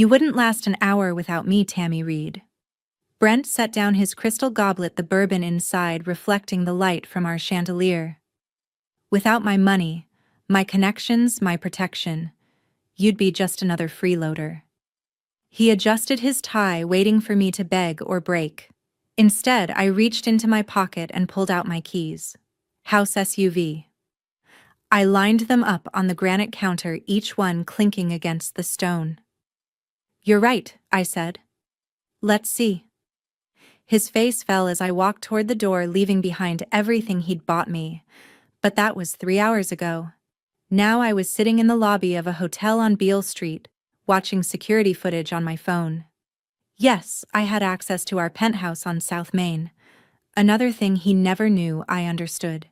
You wouldn't last an hour without me, Tammy Reed. Brent set down his crystal goblet, the bourbon inside reflecting the light from our chandelier. Without my money, my connections, my protection, you'd be just another freeloader. He adjusted his tie, waiting for me to beg or break. Instead, I reached into my pocket and pulled out my keys. House SUV. I lined them up on the granite counter, each one clinking against the stone. You're right, I said. Let's see. His face fell as I walked toward the door, leaving behind everything he'd bought me. But that was 3 hours ago. Now I was sitting in the lobby of a hotel on Beale Street, watching security footage on my phone. Yes, I had access to our penthouse on South Main. Another thing he never knew I understood.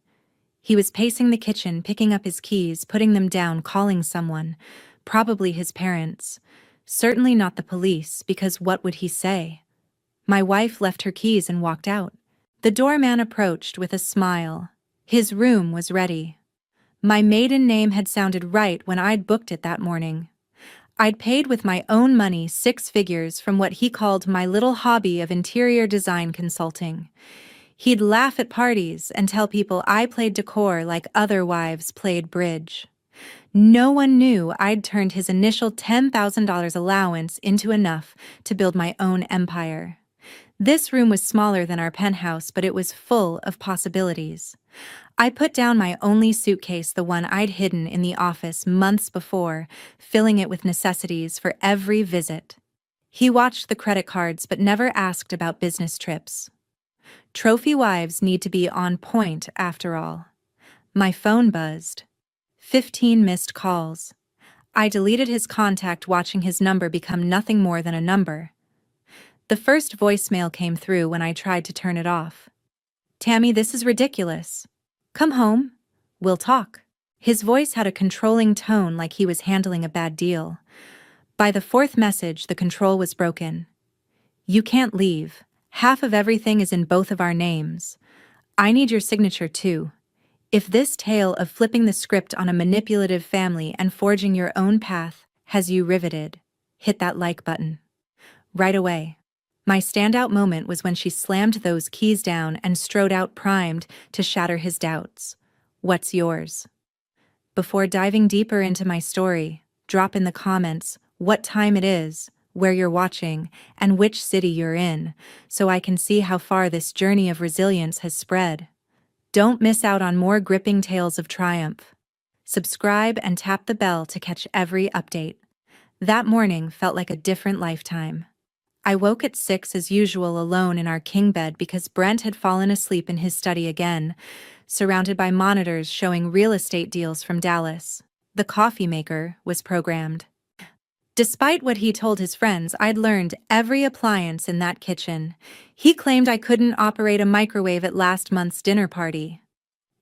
He was pacing the kitchen, picking up his keys, putting them down, calling someone. Probably his parents. Certainly not the police, because what would he say? My wife left her keys and walked out. The doorman approached with a smile. His room was ready. My maiden name had sounded right when I'd booked it that morning. I'd paid with my own money 6 figures from what he called my little hobby of interior design consulting. He'd laugh at parties and tell people I played decor like other wives played bridge. No one knew I'd turned his initial $10,000 allowance into enough to build my own empire. This room was smaller than our penthouse, but it was full of possibilities. I put down my only suitcase, the one I'd hidden in the office months before, filling it with necessities for every visit. He watched the credit cards but never asked about business trips. Trophy wives need to be on point after all. My phone buzzed. 15 missed calls. I deleted his contact, watching his number become nothing more than a number. The first voicemail came through when I tried to turn it off. Tammy, this is ridiculous. Come home. We'll talk. His voice had a controlling tone, like he was handling a bad deal. By the 4th message, the control was broken. You can't leave. Half of everything is in both of our names. I need your signature too. If this tale of flipping the script on a manipulative family and forging your own path has you riveted, hit that like button. Right away. My standout moment was when she slammed those keys down and strode out, primed to shatter his doubts. What's yours? Before diving deeper into my story, drop in the comments what time it is, where you're watching, and which city you're in, so I can see how far this journey of resilience has spread. Don't miss out on more gripping tales of triumph. Subscribe and tap the bell to catch every update. That morning felt like a different lifetime. I woke at 6 as usual, alone in our king bed because Brent had fallen asleep in his study again, surrounded by monitors showing real estate deals from Dallas. The coffee maker was programmed. Despite what he told his friends, I'd learned every appliance in that kitchen. He claimed I couldn't operate a microwave at last month's dinner party.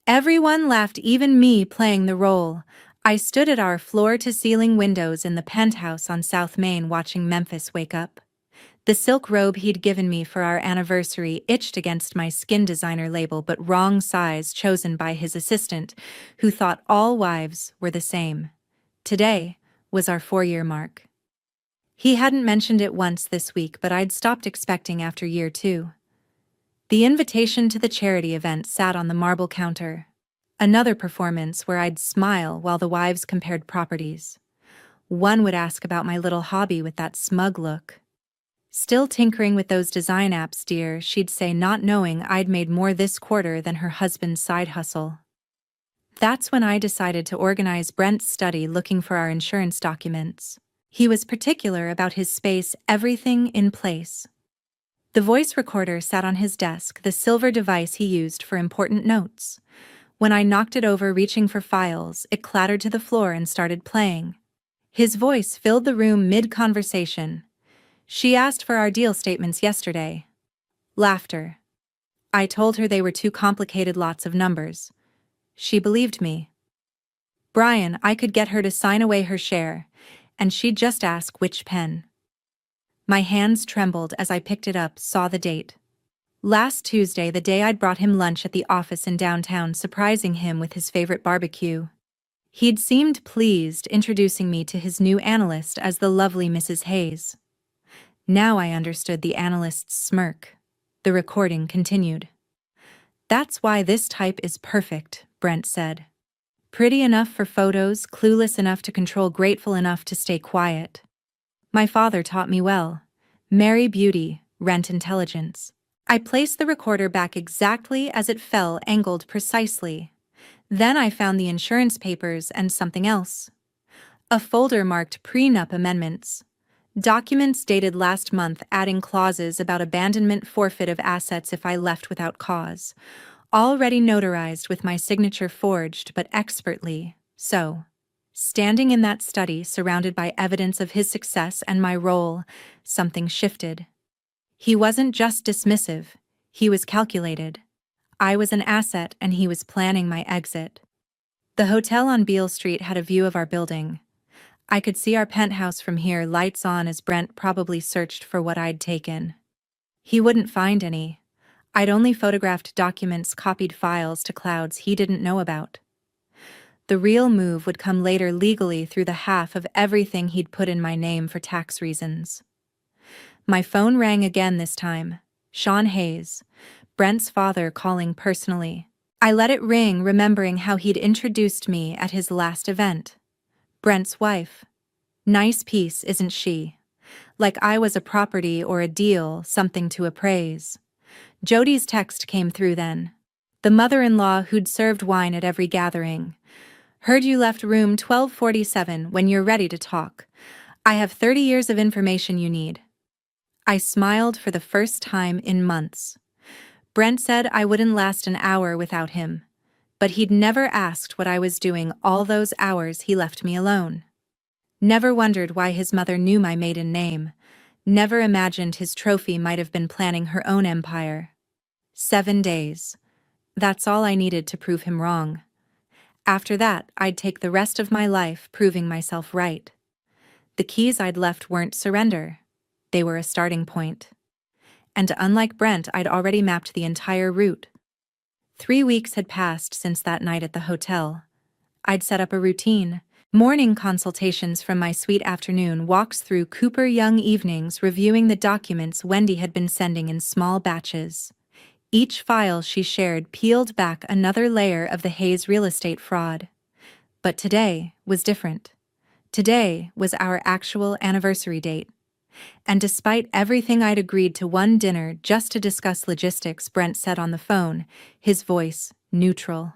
Everyone laughed, even me playing the role. I stood at our floor-to-ceiling windows in the penthouse on South Main watching Memphis wake up. The silk robe he'd given me for our anniversary itched against my skin designer label, but wrong size chosen by his assistant, who thought all wives were the same. Today was our 4-year mark. He hadn't mentioned it once this week, but I'd stopped expecting after year 2. The invitation to the charity event sat on the marble counter. Another performance where I'd smile while the wives compared properties. One would ask about my little hobby with that smug look. Still tinkering with those design apps, dear, she'd say, not knowing I'd made more this quarter than her husband's side hustle. That's when I decided to organize Brent's study, looking for our insurance documents. He was particular about his space, everything in place. The voice recorder sat on his desk, the silver device he used for important notes. When I knocked it over, reaching for files, it clattered to the floor and started playing. His voice filled the room mid-conversation. She asked for our deal statements yesterday. Laughter. I told her they were too complicated, lots of numbers. She believed me. Brian, I could get her to sign away her share, and she'd just ask which pen. My hands trembled as I picked it up, saw the date. Last Tuesday, the day I'd brought him lunch at the office in downtown, surprising him with his favorite barbecue. He'd seemed pleased, introducing me to his new analyst as the lovely Mrs. Hayes. Now I understood the analyst's smirk. The recording continued. "That's why this type is perfect," Brent said. "Pretty enough for photos, clueless enough to control, grateful enough to stay quiet. My father taught me well. Marry beauty, rent intelligence." I placed the recorder back exactly as it fell, angled precisely. Then I found the insurance papers and something else. A folder marked prenup amendments. Documents dated last month, adding clauses about abandonment, forfeit of assets if I left without cause. Already notarized with my signature forged, but expertly so. Standing in that study, surrounded by evidence of his success and my role, something shifted. He wasn't just dismissive, he was calculated. I was an asset and he was planning my exit. The hotel on Beale Street had a view of our building. I could see our penthouse from here, lights on, as Brent probably searched for what I'd taken. He wouldn't find any. I'd only photographed documents, copied files to clouds he didn't know about. The real move would come later, legally, through the half of everything he'd put in my name for tax reasons. My phone rang again, this time. Sean Hayes, Brent's father, calling personally. I let it ring, remembering how he'd introduced me at his last event. Brent's wife. Nice piece, isn't she? Like I was a property or a deal, something to appraise. Jody's text came through then. The mother-in-law who'd served wine at every gathering. "Heard you left room 1247 when you're ready to talk. I have 30 years of information you need." I smiled for the first time in months. Brent said I wouldn't last an hour without him, but he'd never asked what I was doing all those hours he left me alone. Never wondered why his mother knew my maiden name. Never imagined his trophy might have been planning her own empire. 7 days. That's all I needed to prove him wrong. After that, I'd take the rest of my life proving myself right. The keys I'd left weren't surrender. They were a starting point. And unlike Brent, I'd already mapped the entire route. 3 weeks had passed since that night at the hotel. I'd set up a routine. Morning consultations from my suite, afternoon walks through Cooper Young, evenings reviewing the documents Wendy had been sending in small batches. Each file she shared peeled back another layer of the Hayes real estate fraud. But today was different. Today was our actual anniversary date. And despite everything, I'd agreed to one dinner just to discuss logistics, Brent said on the phone, his voice neutral.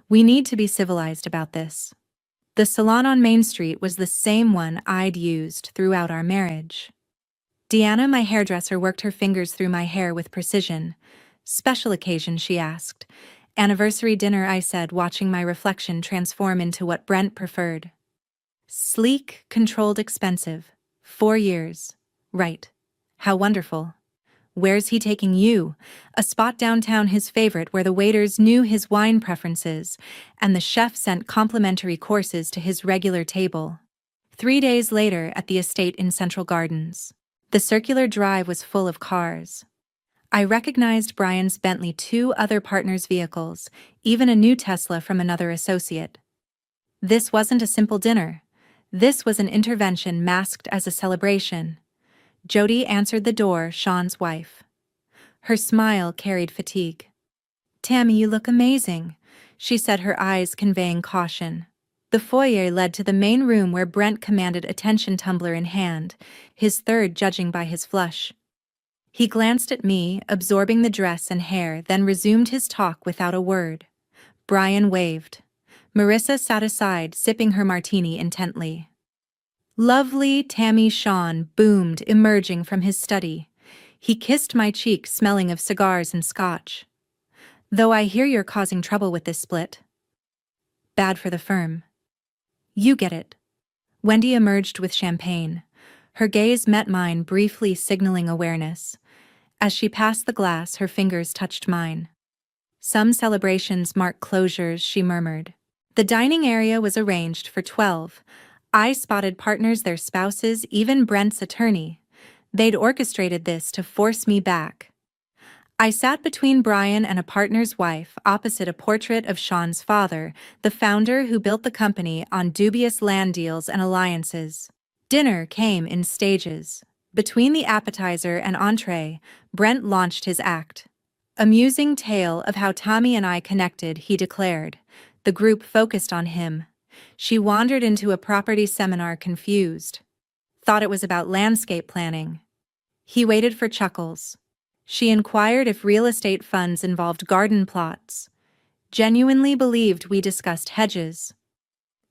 "We need to be civilized about this." The salon on Main Street was the same one I'd used throughout our marriage. Deanna, my hairdresser, worked her fingers through my hair with precision. "Special occasion?" she asked. "Anniversary dinner," I said, watching my reflection transform into what Brent preferred. Sleek, controlled, expensive. 4 years. Right. How wonderful. "Where's he taking you?" "A spot downtown, his favorite, where the waiters knew his wine preferences, and the chef sent complimentary courses to his regular table." 3 days later, at the estate in Central Gardens. The circular drive was full of cars. I recognized Brian's Bentley, 2 other partners' vehicles, even a new Tesla from another associate. This wasn't a simple dinner. This was an intervention masked as a celebration. Jody answered the door, Sean's wife. Her smile carried fatigue. "Tammy, you look amazing," she said, her eyes conveying caution. The foyer led to the main room where Brent commanded attention, tumbler in hand, his third judging by his flush. He glanced at me, absorbing the dress and hair, then resumed his talk without a word. Brian waved. Marissa sat aside, sipping her martini intently. "Lovely, Tammy," Sean boomed, emerging from his study. He kissed my cheek, smelling of cigars and scotch. "Though I hear you're causing trouble with this split." "Bad for the firm." "You get it." Wendy emerged with champagne. Her gaze met mine, briefly signaling awareness. As she passed the glass, her fingers touched mine. "Some celebrations mark closures," she murmured. The dining area was arranged for 12. I spotted partners, their spouses, even Brent's attorney. They'd orchestrated this to force me back. I sat between Brian and a partner's wife opposite a portrait of Sean's father, the founder who built the company on dubious land deals and alliances. Dinner came in stages. Between the appetizer and entree, Brent launched his act. Amusing tale of how Tommy and I connected, he declared. The group focused on him. She wandered into a property seminar confused. Thought it was about landscape planning. He waited for chuckles. She inquired if real estate funds involved garden plots. Genuinely believed we discussed hedges.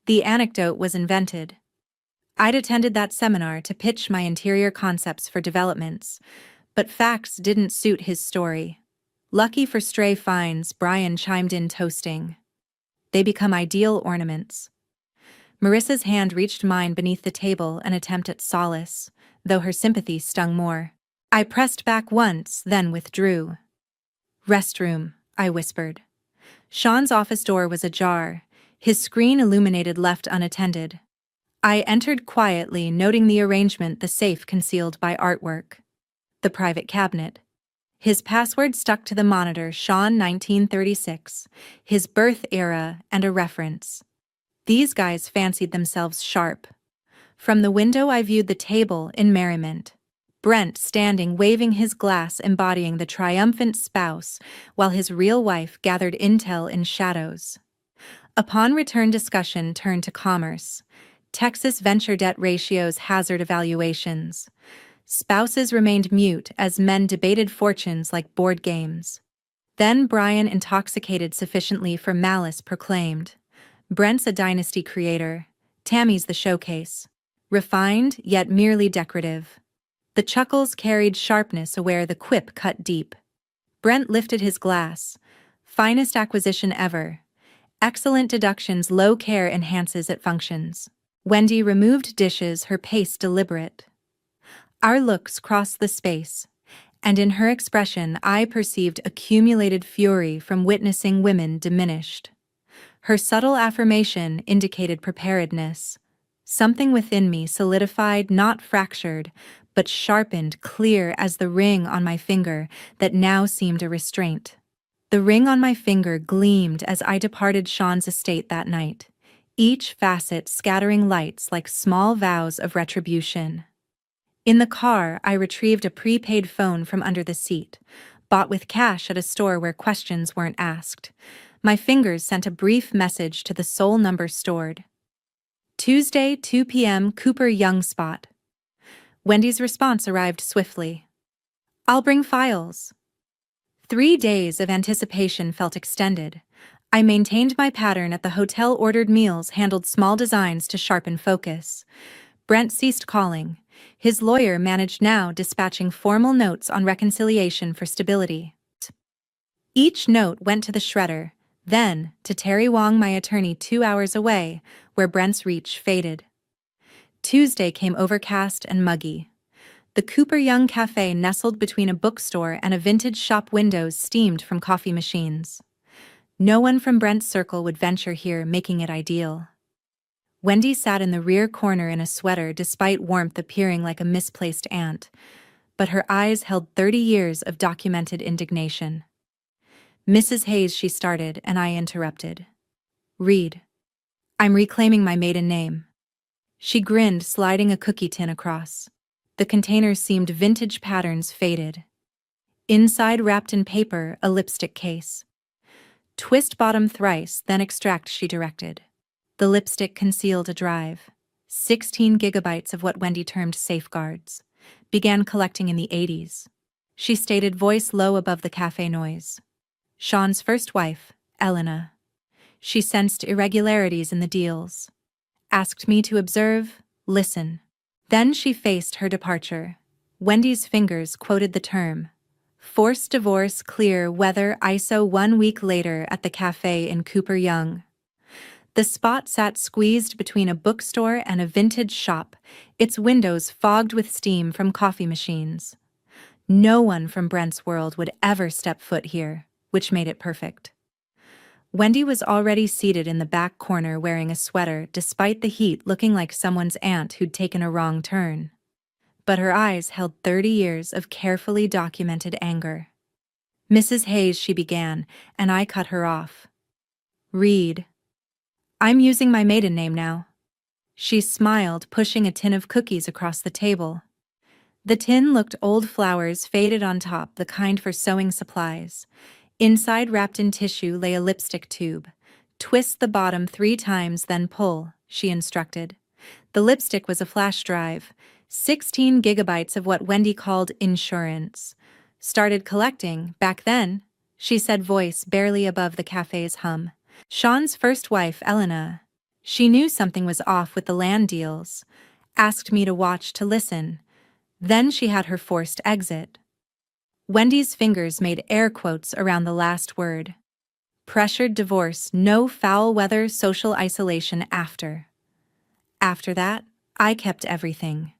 The anecdote was invented. I'd attended that seminar to pitch my interior concepts for developments, but facts didn't suit his story. Lucky for stray finds, Brian chimed in toasting. They become ideal ornaments. Marissa's hand reached mine beneath the table, an attempt at solace, though her sympathy stung more. I pressed back once, then withdrew. Restroom, I whispered. Sean's office door was ajar, his screen illuminated left unattended. I entered quietly, noting the arrangement, the safe concealed by artwork. The private cabinet. His password stuck to the monitor, Sean 1936, his birth era and a reference. These guys fancied themselves sharp. From the window I viewed the table in merriment. Brent standing waving his glass embodying the triumphant spouse, while his real wife gathered intel in shadows. Upon return discussion turned to commerce. Texas venture debt ratios, hazard evaluations. Spouses remained mute as men debated fortunes like board games. Then Brian, intoxicated sufficiently for malice, proclaimed, Brent's a dynasty creator, Tammy's the showcase. Refined, yet merely decorative. The chuckles carried sharpness, aware the quip cut deep. Brent lifted his glass. Finest acquisition ever. Excellent deductions, low care enhances it functions. Wendy removed dishes, her pace deliberate. Our looks crossed the space, and in her expression I perceived accumulated fury from witnessing women diminished. Her subtle affirmation indicated preparedness. Something within me solidified, not fractured, but sharpened, clear as the ring on my finger that now seemed a restraint. The ring on my finger gleamed as I departed Sean's estate that night, each facet scattering lights like small vows of retribution. In the car, I retrieved a prepaid phone from under the seat, bought with cash at a store where questions weren't asked. My fingers sent a brief message to the sole number stored. Tuesday, 2 p.m., Cooper Young spot. Wendy's response arrived swiftly. I'll bring files. 3 days of anticipation felt extended. I maintained my pattern at the hotel, ordered meals, handled small designs to sharpen focus. Brent ceased calling. His lawyer managed now, dispatching formal notes on reconciliation for stability. Each note went to the shredder, then to Terry Wong, my attorney 2 hours away, where Brent's reach faded. Tuesday came overcast and muggy. The Cooper Young Cafe, nestled between a bookstore and a vintage shop, windows steamed from coffee machines. No one from Brent's circle would venture here, making it ideal. Wendy sat in the rear corner in a sweater, despite warmth appearing like a misplaced ant, but her eyes held 30 years of documented indignation. Mrs. Hayes, she started, and I interrupted. Read. I'm reclaiming my maiden name. She grinned, sliding a cookie tin across. The container seemed vintage, patterns faded. Inside, wrapped in paper, a lipstick case. Twist bottom thrice, then extract, she directed. The lipstick concealed a drive. 16 gigabytes of what Wendy termed safeguards. Began collecting in the 80s. She stated, voice low above the cafe noise. Sean's first wife, Elena. She sensed irregularities in the deals. Asked me to observe, listen. Then she faced her departure. Wendy's fingers quoted the term. Forced divorce, clear weather, ISO. 1 week later at the cafe in Cooper Young. The spot sat squeezed between a bookstore and a vintage shop, its windows fogged with steam from coffee machines. No one from Brent's world would ever step foot here, which made it perfect. Wendy was already seated in the back corner wearing a sweater, despite the heat, looking like someone's aunt who'd taken a wrong turn. But her eyes held 30 years of carefully documented anger. Mrs. Hayes, she began, and I cut her off. Reed. I'm using my maiden name now. She smiled, pushing a tin of cookies across the table. The tin looked old, flowers faded on top, the kind for sewing supplies. Inside, wrapped in tissue, lay a lipstick tube. Twist the bottom 3 times, then pull, she instructed. The lipstick was a flash drive, 16 gigabytes of what Wendy called insurance. Started collecting, back then, she said, voice barely above the cafe's hum. Sean's first wife, Elena. She knew something was off with the land deals. Asked me to watch, to listen. Then she had her forced exit. Wendy's fingers made air quotes around the last word. Pressured divorce, no foul weather, social isolation after. After that, I kept everything.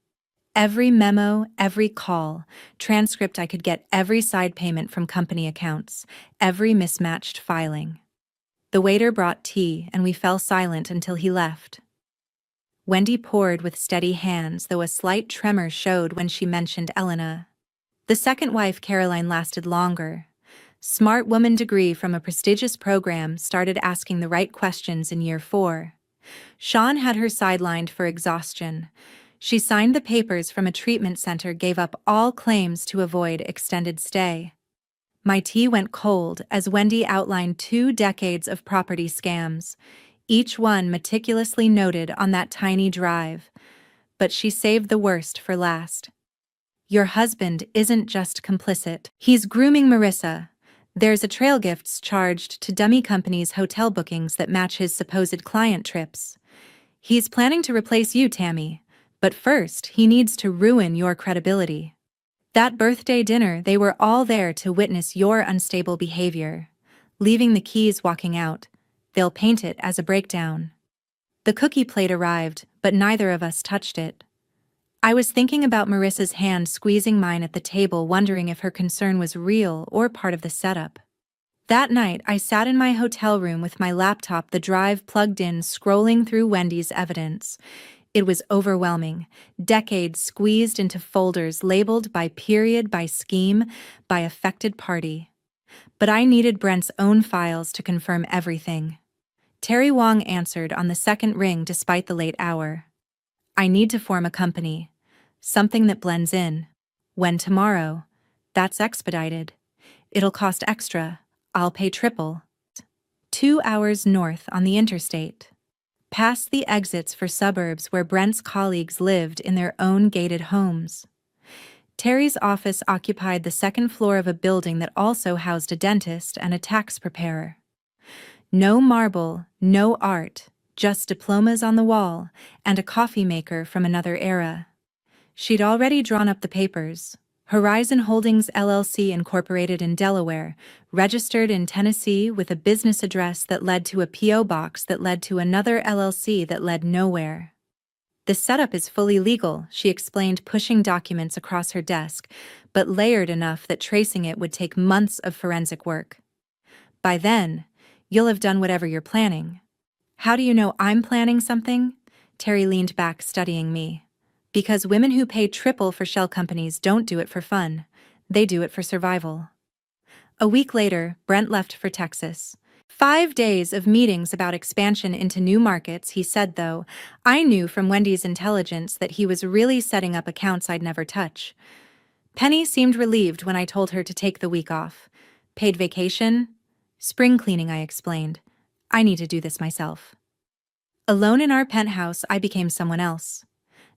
Every memo, every call, transcript I could get, every side payment from company accounts, every mismatched filing. The waiter brought tea, and we fell silent until he left. Wendy poured with steady hands, though a slight tremor showed when she mentioned Elena. The second wife, Caroline, lasted longer. Smart woman, degree from a prestigious program, started asking the right questions in year 4. Sean had her sidelined for exhaustion. She signed the papers from a treatment center, gave up all claims to avoid extended stay. My tea went cold as Wendy outlined 2 decades of property scams, each one meticulously noted on that tiny drive. But she saved the worst for last. Your husband isn't just complicit. He's grooming Marissa. There's a trail gifts charged to dummy companies' hotel bookings that match his supposed client trips. He's planning to replace you, Tammy. But first, he needs to ruin your credibility. That birthday dinner, they were all there to witness your unstable behavior. Leaving the keys, walking out. They'll paint it as a breakdown. The cookie plate arrived, but neither of us touched it. I was thinking about Marissa's hand squeezing mine at the table, wondering if her concern was real or part of the setup. That night, I sat in my hotel room with my laptop, the drive plugged in, scrolling through Wendy's evidence. It was overwhelming. Decades squeezed into folders labeled by period, by scheme, by affected party. But I needed Brent's own files to confirm everything. Terry Wong answered on the second ring despite the late hour. I need to form a company. Something that blends in. When tomorrow? That's expedited. It'll cost extra. I'll pay triple. 2 hours north on the interstate. Past the exits for suburbs where Brent's colleagues lived in their own gated homes. Terry's office occupied the second floor of a building that also housed a dentist and a tax preparer. No marble, no art, just diplomas on the wall and a coffee maker from another era. She'd already drawn up the papers. Horizon Holdings LLC, incorporated in Delaware, registered in Tennessee with a business address that led to a P.O. box that led to another LLC that led nowhere. The setup is fully legal, she explained, pushing documents across her desk, but layered enough that tracing it would take months of forensic work. By then, you'll have done whatever you're planning. How do you know I'm planning something? Terry leaned back, studying me. Because women who pay triple for shell companies don't do it for fun. They do it for survival. A week later, Brent left for Texas. 5 days of meetings about expansion into new markets, he said, though. I knew from Wendy's intelligence that he was really setting up accounts I'd never touch. Penny seemed relieved when I told her to take the week off. Paid vacation? Spring cleaning, I explained. I need to do this myself. Alone in our penthouse, I became someone else.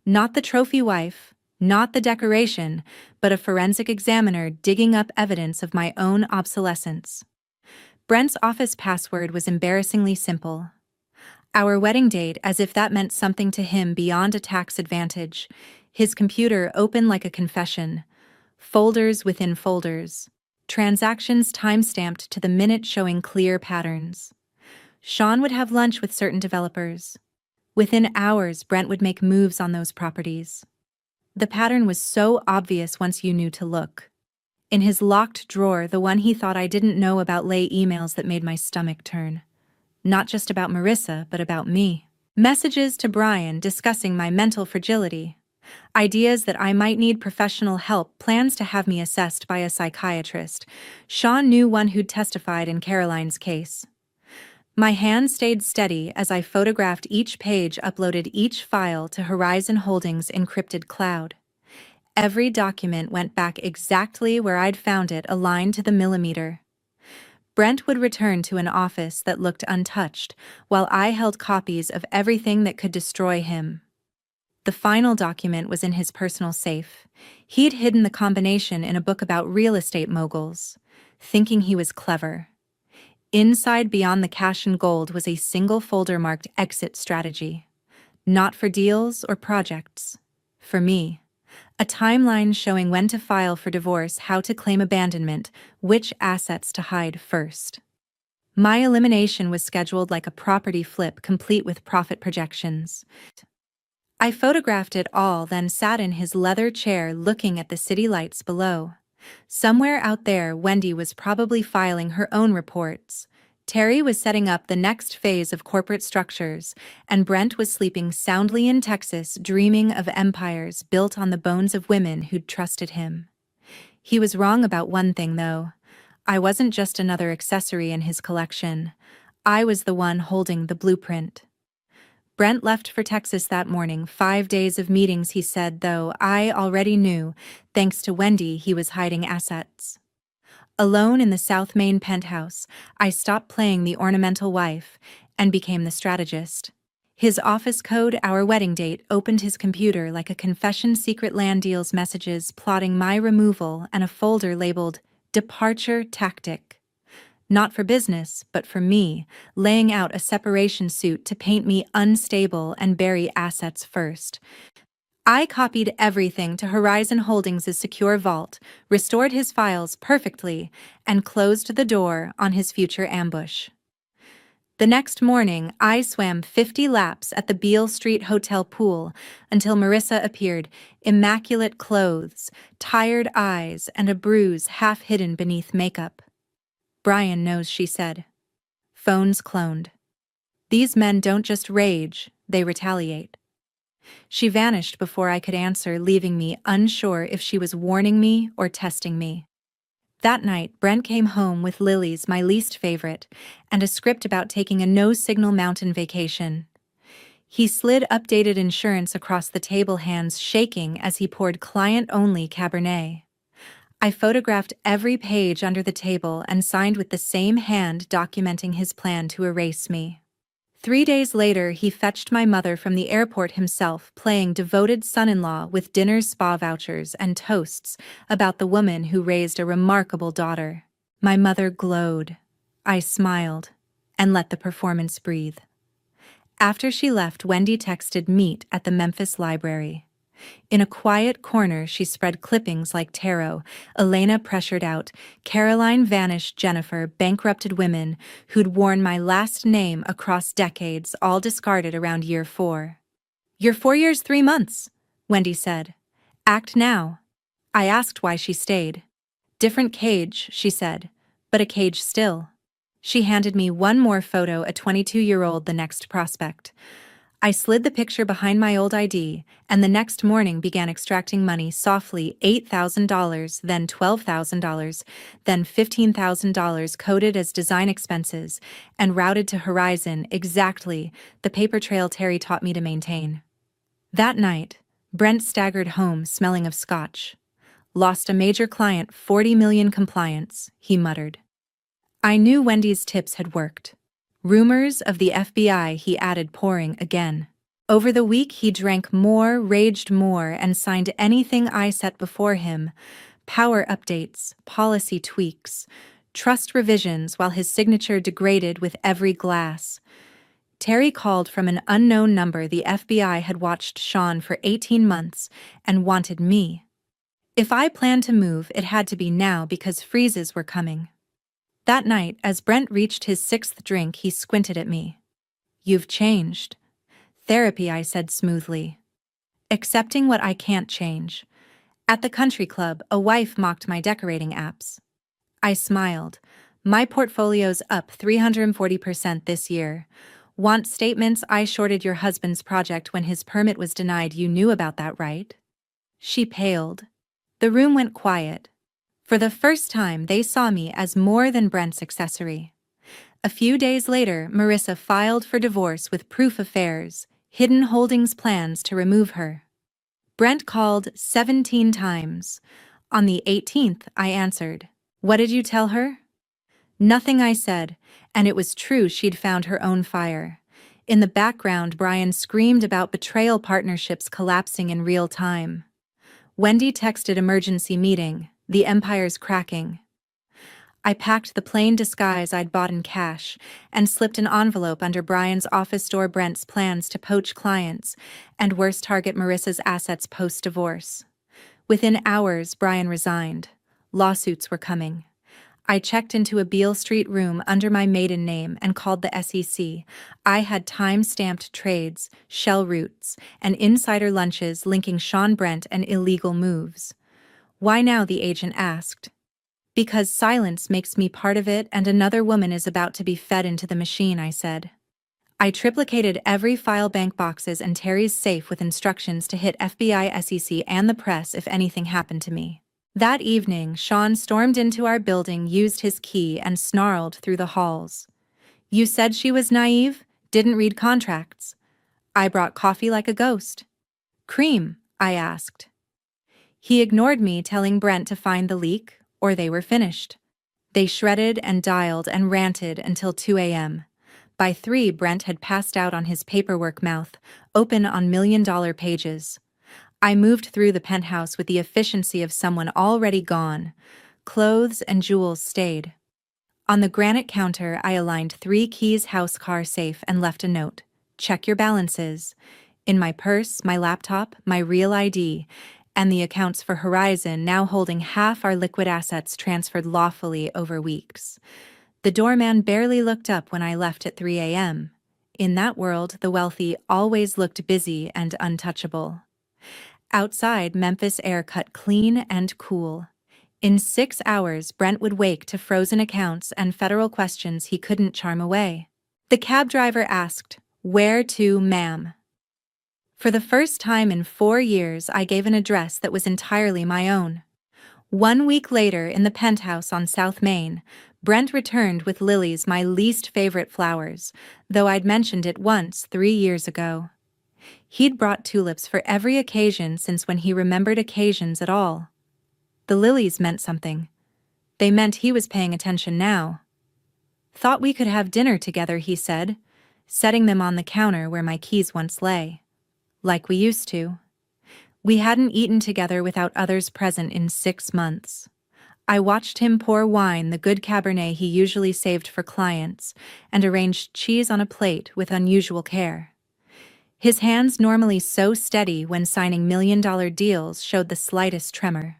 Not the trophy wife, not the decoration, but a forensic examiner digging up evidence of my own obsolescence. Brent's office password was embarrassingly simple. Our wedding date, as if that meant something to him beyond a tax advantage. His computer open like a confession. Folders within folders. Transactions time-stamped to the minute, showing clear patterns. Sean would have lunch with certain developers. Within hours, Brent would make moves on those properties. The pattern was so obvious once you knew to look. In his locked drawer, the one he thought I didn't know about, lay emails that made my stomach turn. Not just about Marissa, but about me. Messages to Brian discussing my mental fragility. Ideas that I might need professional help, plans to have me assessed by a psychiatrist. Sean knew one who'd testified in Caroline's case. My hand stayed steady as I photographed each page, uploaded each file to Horizon Holdings' encrypted cloud. Every document went back exactly where I'd found it, aligned to the millimeter. Brent would return to an office that looked untouched, while I held copies of everything that could destroy him. The final document was in his personal safe. He'd hidden the combination in a book about real estate moguls, thinking he was clever. Inside, beyond the cash and gold, was a single folder marked Exit Strategy. Not for deals or projects. For me. A timeline showing when to file for divorce, how to claim abandonment, which assets to hide first. My elimination was scheduled like a property flip, complete with profit projections. I photographed it all, then sat in his leather chair looking at the city lights below. Somewhere out there, Wendy was probably filing her own reports. Terry was setting up the next phase of corporate structures, and Brent was sleeping soundly in Texas, dreaming of empires built on the bones of women who'd trusted him. He was wrong about one thing, though. I wasn't just another accessory in his collection. I was the one holding the blueprint. Brent left for Texas that morning, 5 days of meetings, he said, though I already knew, thanks to Wendy, he was hiding assets. Alone in the South Main penthouse, I stopped playing the ornamental wife and became the strategist. His office code, our wedding date, opened his computer like a confession, secret land deals messages plotting my removal, and a folder labeled Departure Tactic. Not for business, but for me, laying out a separation suit to paint me unstable and bury assets first. I copied everything to Horizon Holdings' secure vault, restored his files perfectly, and closed the door on his future ambush. The next morning, I swam 50 laps at the Beale Street Hotel pool until Marissa appeared, immaculate clothes, tired eyes, and a bruise half hidden beneath makeup. "Brian knows," she said. Phones cloned. "These men don't just rage, they retaliate." She vanished before I could answer, leaving me unsure if she was warning me or testing me. That night, Brent came home with lilies, my least favorite, and a script about taking a no-signal mountain vacation. He slid updated insurance across the table, hands shaking as he poured client-only Cabernet. I photographed every page under the table and signed with the same hand, documenting his plan to erase me. 3 days later, he fetched my mother from the airport himself, playing devoted son-in-law with dinners, spa vouchers, and toasts about the woman who raised a remarkable daughter. My mother glowed. I smiled and let the performance breathe. After she left, Wendy texted meet at the Memphis library. In a quiet corner, she spread clippings like tarot. Elena pressured out. Caroline vanished. Jennifer, bankrupted women who'd worn my last name across decades, all discarded around year 4. "You're 4 years, 3 months, Wendy said. "Act now." I asked why she stayed. "Different cage," she said, "but a cage still." She handed me one more photo, a 22-year-old, the next prospect. I slid the picture behind my old ID, and the next morning began extracting money softly, $8,000, then $12,000, then $15,000 coded as design expenses, and routed to Horizon, exactly the paper trail Terry taught me to maintain. That night, Brent staggered home smelling of scotch. "Lost a major client, 40 million compliance," he muttered. I knew Wendy's tips had worked. Rumors of the FBI, he added, pouring again. Over the week, he drank more, raged more, and signed anything I set before him. Power updates, policy tweaks, trust revisions, while his signature degraded with every glass. Terry called from an unknown number. The FBI had watched Sean for 18 months and wanted me. If I planned to move, it had to be now because freezes were coming. That night, as Brent reached his 6th drink, he squinted at me. "You've changed." "Therapy," I said smoothly. "Accepting what I can't change." At the country club, a wife mocked my decorating apps. I smiled. "My portfolio's up 340% this year. Want statements? I shorted your husband's project when his permit was denied. You knew about that, right? She paled. The room went quiet. For the first time, they saw me as more than Brent's accessory. A few days later, Marissa filed for divorce with proof affairs, Hidden Holdings plans to remove her. Brent called 17 times. On the 18th, I answered. What did you tell her? Nothing, I said, and it was true. She'd found her own fire. In the background, Brian screamed about betrayal partnerships collapsing in real time. Wendy texted emergency meeting, the empire's cracking. I packed the plain disguise I'd bought in cash and slipped an envelope under Brian's office door. Brent's plans to poach clients and worse, target Marissa's assets post-divorce. Within hours, Brian resigned. Lawsuits were coming. I checked into a Beale Street room under my maiden name and called the SEC. I had time-stamped trades, shell routes, and insider lunches linking Sean Brent and illegal moves. Why now? The agent asked. Because silence makes me part of it and another woman is about to be fed into the machine, I said. I triplicated every file, bank boxes, and Terry's safe with instructions to hit FBI, SEC, and the press if anything happened to me. That evening, Sean stormed into our building, used his key, and snarled through the halls. You said she was naive, didn't read contracts. I brought coffee like a ghost. Cream, I asked. He ignored me, telling Brent to find the leak, or they were finished. They shredded and dialed and ranted until 2 a.m. By 3, Brent had passed out on his paperwork, mouth open on million-dollar pages. I moved through the penthouse with the efficiency of someone already gone. Clothes and jewels stayed. On the granite counter, I aligned 3 keys, house, car, safe, and left a note. Check your balances. In my purse, my laptop, my real ID, and the accounts for Horizon, now holding half our liquid assets transferred lawfully over weeks. The doorman barely looked up when I left at 3 a.m. In that world, the wealthy always looked busy and untouchable. Outside, Memphis air cut clean and cool. In 6 hours, Brent would wake to frozen accounts and federal questions he couldn't charm away. The cab driver asked, "Where to, ma'am?" For the first time in 4 years, I gave an address that was entirely my own. 1 week later, in the penthouse on South Main, Brent returned with lilies, my least favorite flowers, though I'd mentioned it once 3 years ago. He'd brought tulips for every occasion since when he remembered occasions at all. The lilies meant something. They meant he was paying attention now. Thought we could have dinner together, he said, setting them on the counter where my keys once lay. Like we used to. We hadn't eaten together without others present in 6 months. I watched him pour wine, the good Cabernet he usually saved for clients, and arranged cheese on a plate with unusual care. His hands, normally so steady when signing million-dollar deals, showed the slightest tremor.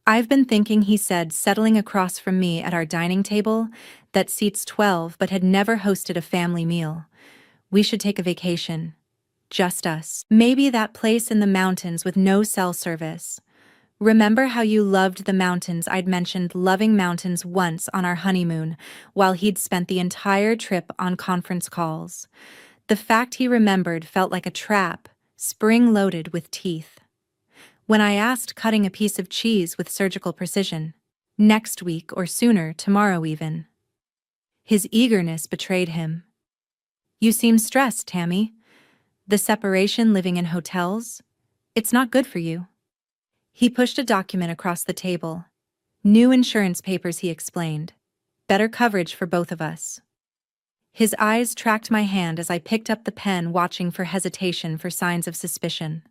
I've been thinking, he said, settling across from me at our dining table that seats 12 but had never hosted a family meal. We should take a vacation. Just us. Maybe that place in the mountains with no cell service. Remember how you loved the mountains? I'd mentioned loving mountains once on our honeymoon, while he'd spent the entire trip on conference calls. The fact he remembered felt like a trap, spring-loaded with teeth. When I asked, cutting a piece of cheese with surgical precision. Next week or sooner, tomorrow even. His eagerness betrayed him. You seem stressed, Tammy. The separation, living in hotels? It's not good for you. He pushed a document across the table. New insurance papers, he explained. Better coverage for both of us. His eyes tracked my hand as I picked up the pen, watching for hesitation, for signs of suspicion.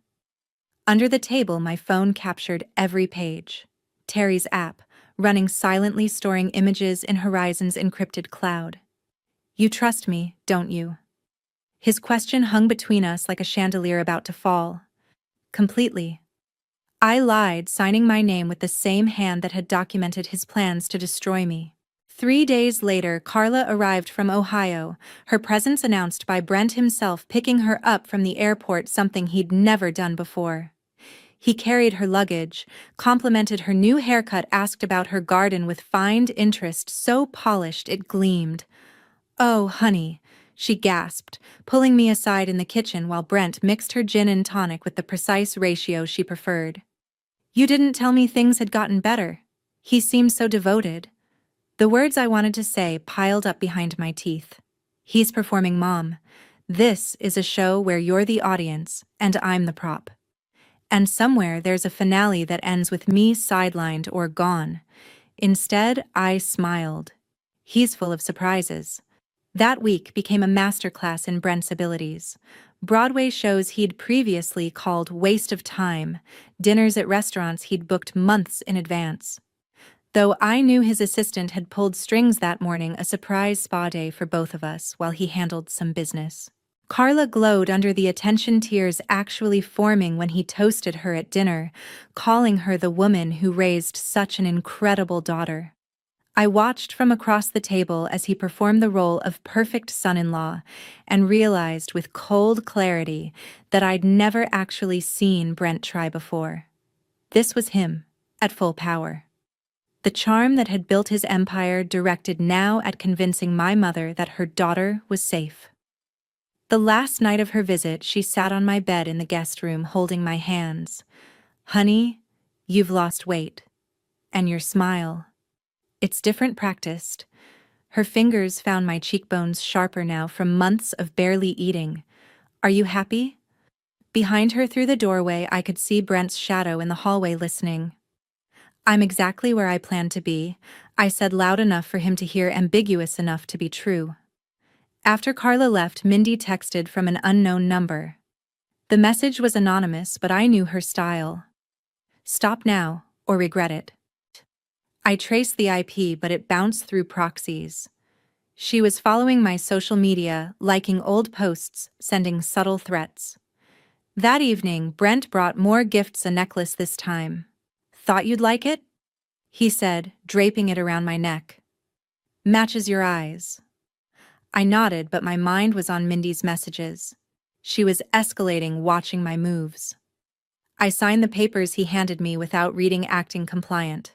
Under the table, my phone captured every page. Terry's app, running silently, storing images in Horizon's encrypted cloud. You trust me, don't you? His question hung between us like a chandelier about to fall. Completely. I lied, signing my name with the same hand that had documented his plans to destroy me. 3 days later, Carla arrived from Ohio, her presence announced by Brent himself, picking her up from the airport, something he'd never done before. He carried her luggage, complimented her new haircut, asked about her garden with feigned interest, so polished it gleamed. Oh, honey, she gasped, pulling me aside in the kitchen while Brent mixed her gin and tonic with the precise ratio she preferred. "You didn't tell me things had gotten better." He seemed so devoted. The words I wanted to say piled up behind my teeth. "He's performing, Mom. This is a show where you're the audience, and I'm the prop. And somewhere there's a finale that ends with me sidelined or gone." Instead, I smiled. He's full of surprises. That week became a masterclass in Brent's abilities. Broadway shows he'd previously called waste of time, dinners at restaurants he'd booked months in advance. Though I knew his assistant had pulled strings that morning, a surprise spa day for both of us while he handled some business. Carla glowed under the attention tears actually forming when he toasted her at dinner, calling her the woman who raised such an incredible daughter. I watched from across the table as he performed the role of perfect son-in-law and realized with cold clarity that I'd never actually seen Brent try before. This was him, at full power. The charm that had built his empire directed now at convincing my mother that her daughter was safe. The last night of her visit, she sat on my bed in the guest room holding my hands. "Honey, you've lost weight. And your smile. It's different practiced." Her fingers found my cheekbones sharper now from months of barely eating. "Are you happy?" Behind her through the doorway, I could see Brent's shadow in the hallway listening. "I'm exactly where I planned to be," I said loud enough for him to hear, ambiguous enough to be true. After Carla left, Mindy texted from an unknown number. The message was anonymous, but I knew her style. "Stop now, or regret it." I traced the IP, but it bounced through proxies. She was following my social media, liking old posts, sending subtle threats. That evening, Brent brought more gifts, a necklace this time. "Thought you'd like it?" he said, draping it around my neck. "Matches your eyes." I nodded, but my mind was on Mindy's messages. She was escalating, watching my moves. I signed the papers he handed me without reading, acting compliant.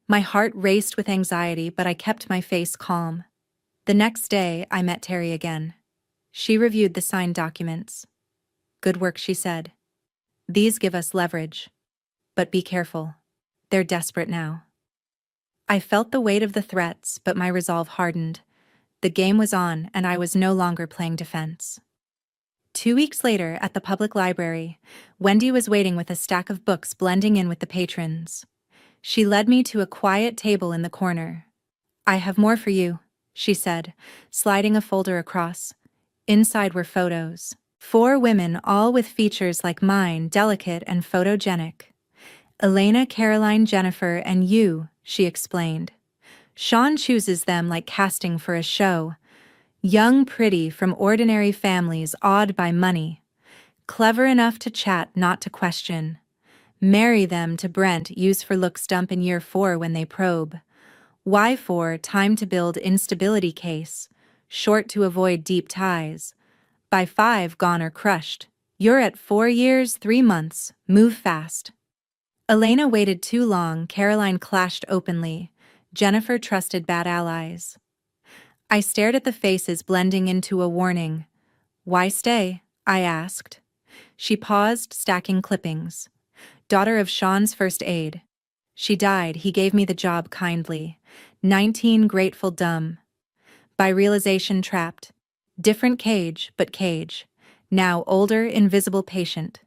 My heart raced with anxiety, but I kept my face calm. The next day, I met Terry again. She reviewed the signed documents. "Good work," she said. "These give us leverage. But be careful. They're desperate now." I felt the weight of the threats, but my resolve hardened. The game was on, and I was no longer playing defense. 2 weeks later, at the public library, Wendy was waiting with a stack of books blending in with the patrons. She led me to a quiet table in the corner. "I have more for you," she said, sliding a folder across. Inside were photos. 4 women, all with features like mine, delicate and photogenic. "Elena, Caroline, Jennifer, and you," she explained. "Sean chooses them like casting for a show. Young, pretty, from ordinary families, awed by money. Clever enough to chat, not to question. Marry them to Brent, use for looks, dump in year 4 when they probe. Why 4? Time to build instability case. Short to avoid deep ties. By 5, gone or crushed. You're at 4 years, 3 months. Move fast." Elena waited too long, Caroline clashed openly. Jennifer trusted bad allies. I stared at the faces blending into a warning. "Why stay?" I asked. She paused, stacking clippings. "Daughter of Sean's first aide. She died, he gave me the job kindly. 19, grateful, dumb. By realization trapped. Different cage, but cage. Now older, invisible patient."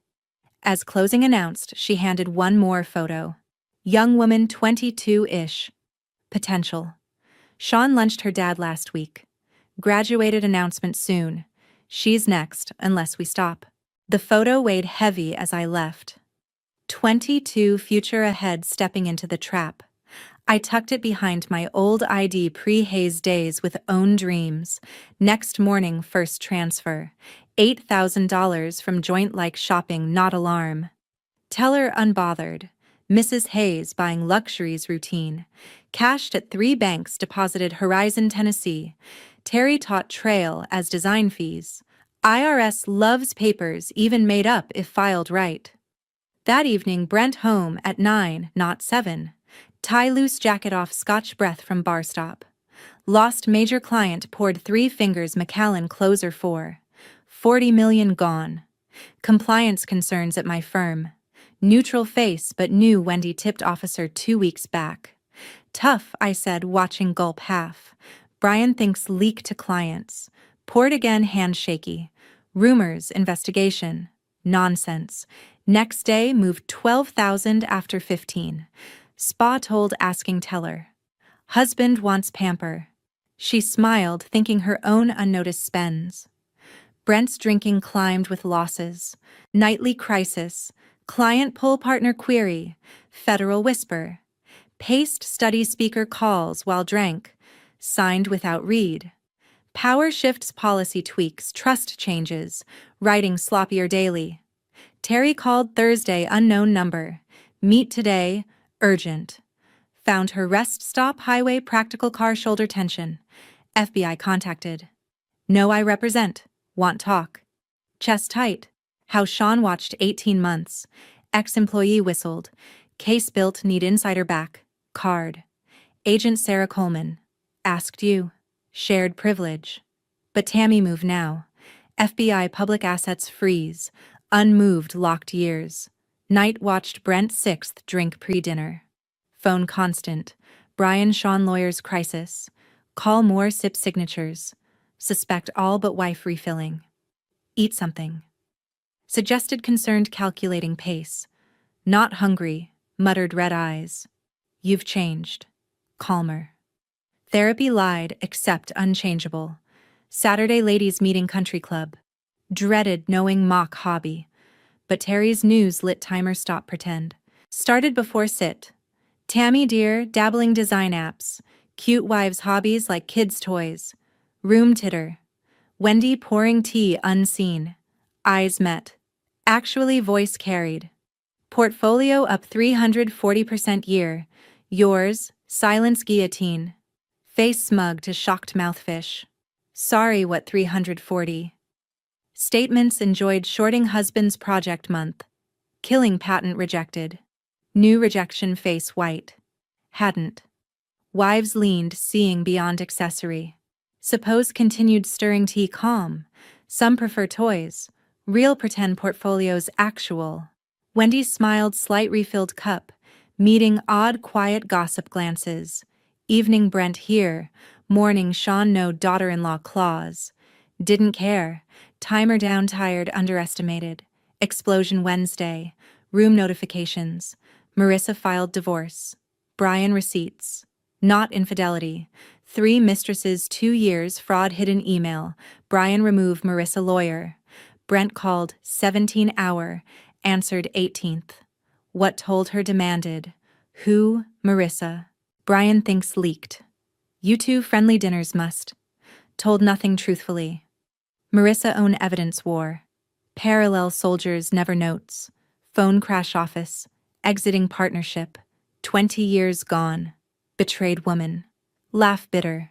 As closing announced, she handed one more photo. Young woman, 22-ish. Potential. Sean lunched her dad last week. Graduated, announcement soon. She's next, unless we stop. The photo weighed heavy as I left. 22, future ahead, stepping into the trap. I tucked it behind my old ID, pre-Hayes days with own dreams. Next morning, first transfer. $8,000 from joint-like shopping, not alarm. Teller unbothered. Mrs. Hayes buying luxuries routine. Cashed at 3 banks, deposited Horizon, Tennessee. Terry taught trail as design fees. IRS loves papers, even made up if filed right. That evening, Brent home at 9, not 7. Tie loose jacket off, Scotch breath from bar stop. Lost major client poured 3 fingers McAllen closer for. 40 million gone. Compliance concerns at my firm. Neutral face but knew Wendy tipped officer 2 weeks back. Tough, I said, watching gulp half. Brian thinks leak to clients. Poured again, hand shaky. Rumors, investigation. Nonsense. Next day, moved 12,000 after 15. Spa told asking teller. Husband wants pamper. She smiled, thinking her own unnoticed spends. Brent's drinking climbed with losses. Nightly crisis. Client pull partner query. Federal whisper. Paced study speaker calls while drank. Signed without read. Power shifts policy tweaks, trust changes. Writing sloppier daily. Terry called Thursday, unknown number. Meet today, urgent. Found her rest stop highway practical car shoulder tension. FBI contacted. No, I represent. Want talk. Chest tight. How Sean watched 18 months. Ex-employee whistled. Case built, need insider back. Card. Agent Sarah Coleman. Asked you. Shared privilege. But Tammy move now. FBI public assets freeze. Unmoved locked years. Night watched Brent 6th drink pre-dinner. Phone constant. Brian Sean lawyers crisis. Call more sip signatures. Suspect all but wife refilling. Eat something. Suggested concerned calculating pace. Not hungry, muttered red eyes. You've changed. Calmer. Therapy lied, except unchangeable. Saturday ladies meeting country club. Dreaded knowing mock hobby. But Terry's news lit timer stop pretend. Started before sit. Tammy dear, dabbling design apps. Cute wives hobbies like kids' toys. Room titter. Wendy pouring tea unseen. Eyes met. Actually voice carried. Portfolio up 340% year. Yours, silence guillotine. Face smug to shocked mouthfish. Sorry, what 340? Statements enjoyed shorting husband's project month. Killing patent rejected. New rejection face white. Hadn't. Wives leaned, seeing beyond accessory. Suppose continued stirring tea calm. Some prefer toys. Real pretend portfolios actual. Wendy smiled, slight refilled cup. Meeting odd quiet gossip glances. Evening Brent here. Morning Sean no daughter-in-law clause. Didn't care. Timer down tired underestimated. Explosion Wednesday. Room notifications. Marissa filed divorce. Brian receipts. Not infidelity. 3 mistresses 2 years fraud hidden email. Brian remove Marissa lawyer. Brent called 17 hour. Answered 18th. What told her demanded. Who? Marissa. Brian thinks leaked. You two friendly dinners must. Told nothing truthfully. Marissa own evidence war. Parallel soldiers never notes. Phone crash office. Exiting partnership. 20 years gone. Betrayed woman. Laugh bitter.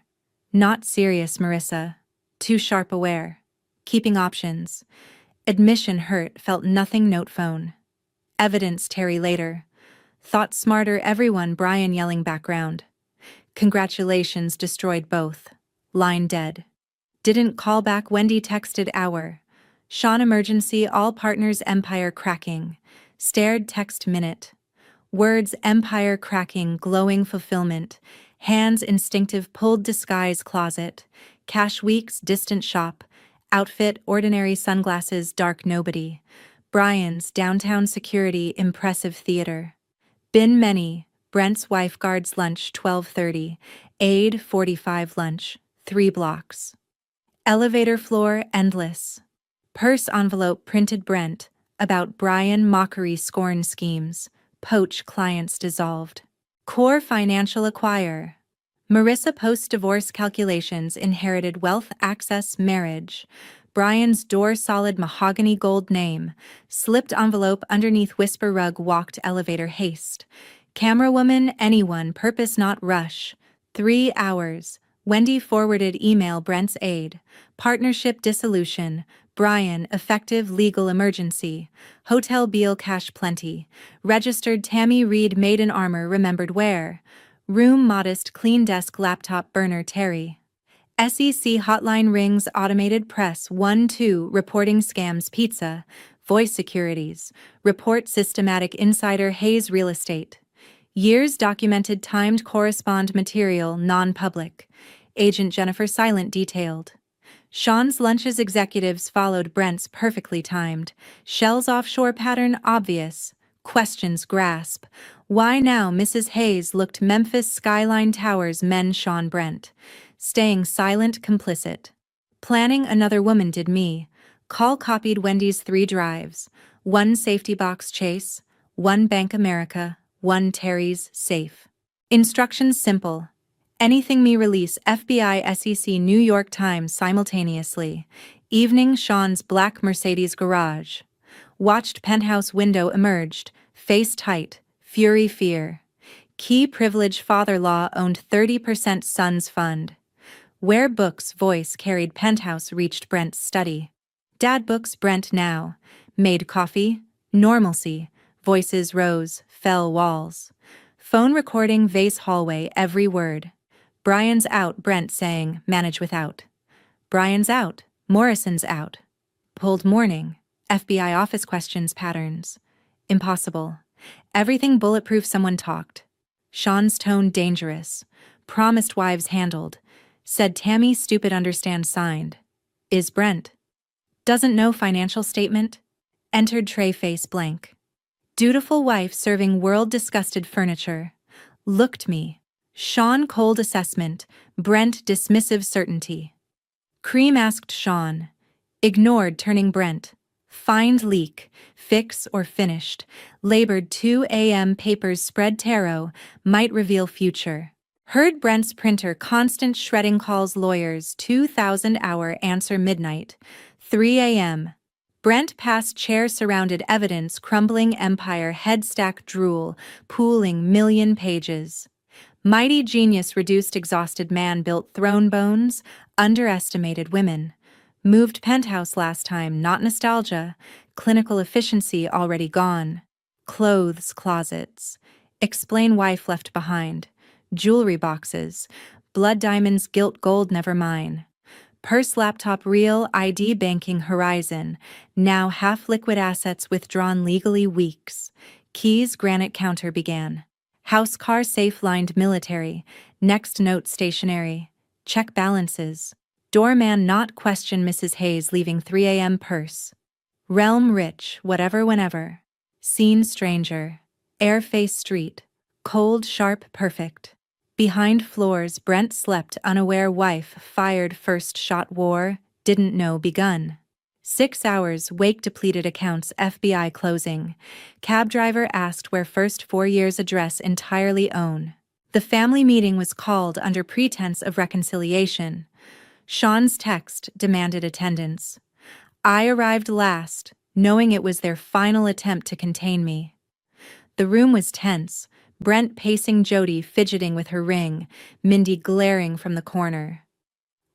Not serious, Marissa. Too sharp aware. Keeping options. Admission hurt, felt nothing, note phone. Evidence Terry later. Thought smarter everyone, Brian yelling background. Congratulations destroyed both. Line dead. Didn't call back, Wendy texted hour. Sean emergency, all partners empire cracking. Stared text minute. Words empire cracking, glowing fulfillment. Hands instinctive pulled disguise closet. Cash weeks distant shop. Outfit ordinary sunglasses dark nobody. Brian's downtown security impressive theater. Been many. Brent's wife guards lunch 12:30. Aide 45 lunch 3 blocks. Elevator floor endless. Purse envelope printed Brent. About Brian mockery scorn schemes. Poach clients dissolved. Core financial acquire. Marissa post-divorce calculations inherited wealth access marriage. Brian's door solid mahogany gold name. Slipped envelope underneath whisper rug walked elevator haste. Camera woman anyone purpose not rush. 3 hours. Wendy forwarded email Brent's aide. Partnership dissolution. Brian effective legal emergency. Hotel Beale cash plenty. Registered Tammy Reed maiden armor remembered where. Room modest clean desk laptop burner Terry. SEC hotline rings automated press 1-2 reporting scams pizza, voice securities, report systematic insider Hayes real estate. Years documented timed correspond material non-public. Agent Jennifer silent detailed. Sean's lunches executives followed Brent's perfectly timed. Shell's offshore pattern obvious. Questions grasp. Why now Mrs. Hayes looked Memphis skyline towers men Sean Brent. Staying silent complicit. Planning another woman did me. Call copied Wendy's 3 drives. 1 safety box Chase, 1 Bank America, 1 Terry's safe. Instructions simple. Anything me release FBI SEC New York Times simultaneously. Evening Sean's black Mercedes garage. Watched penthouse window emerged, face tight, fury fear. Key privilege father-law owned 30% son's fund. Where books voice carried penthouse reached Brent's study. Dad books Brent now. Made coffee, normalcy, voices rose, fell walls. Phone recording vase hallway every word. Brian's out Brent saying, manage without. Brian's out, Morrison's out. Pulled morning, FBI office questions patterns. Impossible. Everything bulletproof someone talked. Sean's tone dangerous. Promised wives handled. Said Tammy stupid understand signed. Is Brent. Doesn't know financial statement. Entered tray face blank. Dutiful wife serving world disgusted furniture. Looked me. Sean cold assessment. Brent dismissive certainty. Cream asked Sean. Ignored turning Brent. Find leak. Fix or finished. Labored 2 a.m. papers spread tarot. Might reveal future. Heard Brent's printer constant shredding calls lawyers 2,000 hour answer midnight. 3 a.m. Brent past chair surrounded evidence crumbling empire head stack drool, pooling million pages. Mighty genius reduced exhausted man built throne bones, underestimated women. Moved penthouse last time not nostalgia, clinical efficiency already gone. Clothes closets. Explain wife left behind. Jewelry boxes, blood diamonds gilt gold never mine. Purse laptop real ID banking horizon, now half-liquid assets withdrawn legally weeks. Keys granite counter began. House car safe lined military, next note stationary. Check balances. Doorman not question Mrs. Hayes leaving 3 a.m. purse. Realm rich, whatever whenever. Scene stranger. Air face street. Cold sharp perfect. Behind floors Brent slept unaware wife fired first shot war, didn't know begun. 6 hours wake depleted accounts FBI closing. Cab driver asked where first 4 years address entirely own. The family meeting was called under pretense of reconciliation. Sean's text demanded attendance. I arrived last, knowing it was their final attempt to contain me. The room was tense. Brent pacing Jody fidgeting with her ring, Mindy glaring from the corner.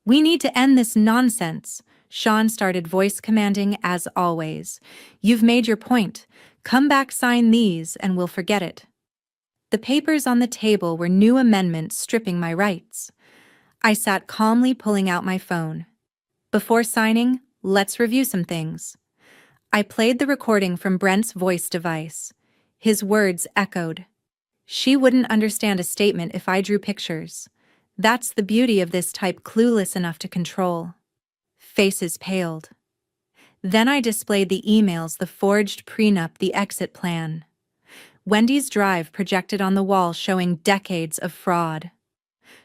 We need to end this nonsense, Sean started voice commanding as always. You've made your point. Come back sign these and we'll forget it. The papers on the table were new amendments stripping my rights. I sat calmly pulling out my phone. Before signing, let's review some things. I played the recording from Brent's voice device. His words echoed. She wouldn't understand a statement if I drew pictures. That's the beauty of this type clueless enough to control. Faces paled. Then I displayed the emails, the forged prenup, the exit plan. Wendy's drive projected on the wall showing decades of fraud.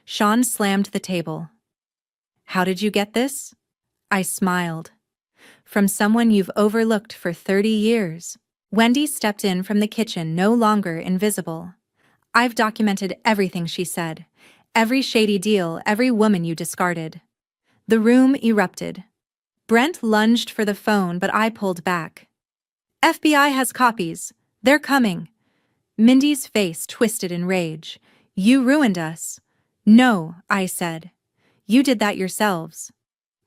Sean slammed the table. How did you get this? I smiled. From someone you've overlooked for 30 years. Wendy stepped in from the kitchen, no longer invisible. I've documented everything she said. Every shady deal, every woman you discarded. The room erupted. Brent lunged for the phone, but I pulled back. FBI has copies. They're coming. Mindy's face twisted in rage. You ruined us. No, I said. You did that yourselves.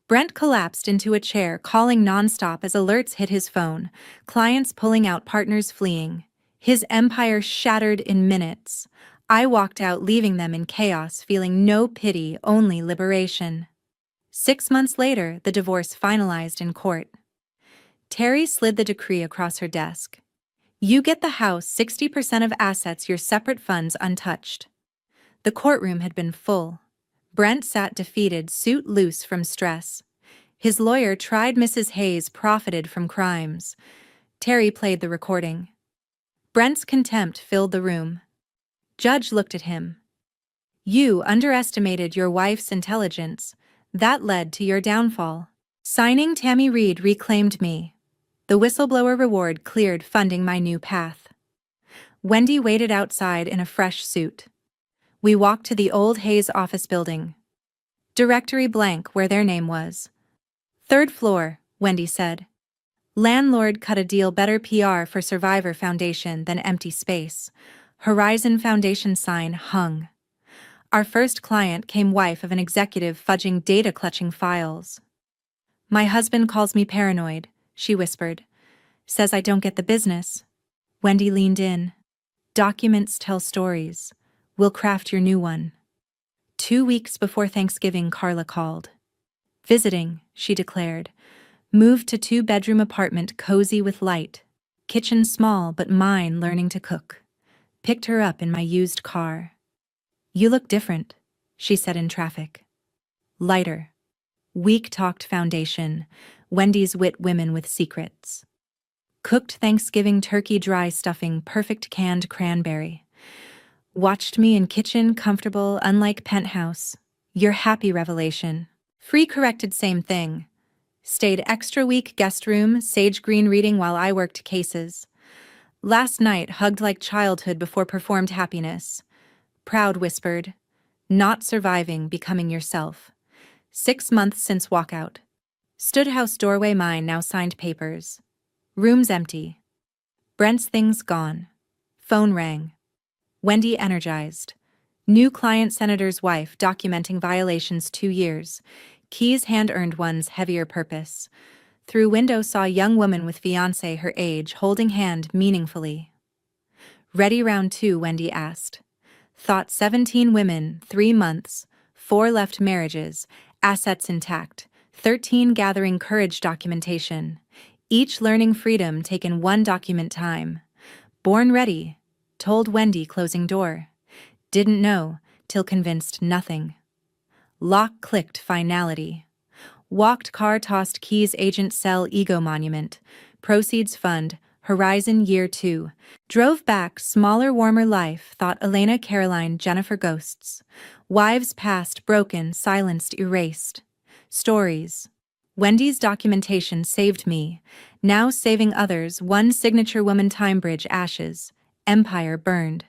Brent collapsed into a chair, calling nonstop as alerts hit his phone, clients pulling out, partners fleeing. His empire shattered in minutes. I walked out, leaving them in chaos, feeling no pity, only liberation. 6 months later, the divorce finalized in court. Terry slid the decree across her desk. You get the house, 60% of assets, your separate funds untouched. The courtroom had been full. Brent sat defeated, suit loose from stress. His lawyer tried. Mrs. Hayes profited from crimes. Terry played the recording. Brent's contempt filled the room. Judge looked at him. You underestimated your wife's intelligence. That led to your downfall. Signing Tammy Reed reclaimed me. The whistleblower reward cleared funding my new path. Wendy waited outside in a fresh suit. We walked to the old Hayes office building. Directory blank where their name was. Third floor, Wendy said. Landlord cut a deal, better PR for Survivor Foundation than empty space. Horizon Foundation sign hung. Our first client came, wife of an executive fudging data, clutching files. My husband calls me paranoid, she whispered. Says I don't get the business. Wendy leaned in. Documents tell stories. We'll craft your new one. 2 weeks before Thanksgiving, Carla called. Visiting, she declared. Moved to 2-bedroom apartment, cozy with light. Kitchen small, but mine, learning to cook. Picked her up in my used car. You look different, she said in traffic. Lighter. Weak-talked foundation. Wendy's wit, women with secrets. Cooked Thanksgiving turkey, dry stuffing, perfect canned cranberry. Watched me in kitchen, comfortable, unlike penthouse. Your happy revelation. Free corrected, same thing. Stayed extra week, guest room, sage green reading while I worked cases. Last night, hugged like childhood before performed happiness. Proud whispered. Not surviving, becoming yourself. 6 months since walkout. Stood house doorway, mine, now signed papers. Room's empty. Brent's things gone. Phone rang. Wendy energized. New client, senator's wife, documenting violations 2 years. Keys hand-earned ones, heavier purpose. Through window saw young woman with fiancé her age, holding hand meaningfully. Ready round 2, Wendy asked. Thought 17 women, 3 months, 4 left marriages, assets intact, 13 gathering courage documentation. Each learning freedom, taken 1 document time. Born ready, told Wendy, closing door. Didn't know, till convinced, nothing. Lock clicked, finality. Walked car, tossed keys, agent cell, ego monument. Proceeds fund, horizon year 2. Drove back, smaller, warmer life, thought Elena, Caroline, Jennifer, ghosts. Wives past, broken, silenced, erased. Stories. Wendy's documentation saved me. Now saving others, 1 signature woman, time bridge, ashes. Empire burned.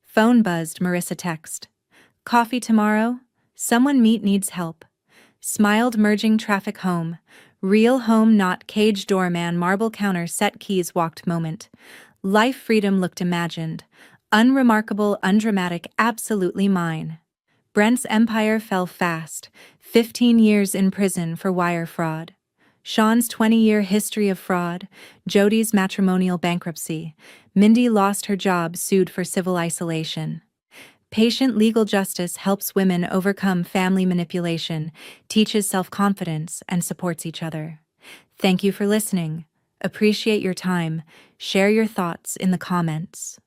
Phone buzzed, Marissa text. Coffee tomorrow? Someone meet, needs help. Smiled, merging traffic, home. Real home, not cage, doorman, marble counter, set keys, walked moment. Life, freedom looked imagined. Unremarkable, undramatic, absolutely mine. Brent's empire fell fast. 15 years in prison for wire fraud. Sean's 20-year history of fraud. Jody's matrimonial bankruptcy. Mindy lost her job, sued for civil isolation. Patient legal justice helps women overcome family manipulation, teaches self-confidence, and supports each other. Thank you for listening. Appreciate your time. Share your thoughts in the comments.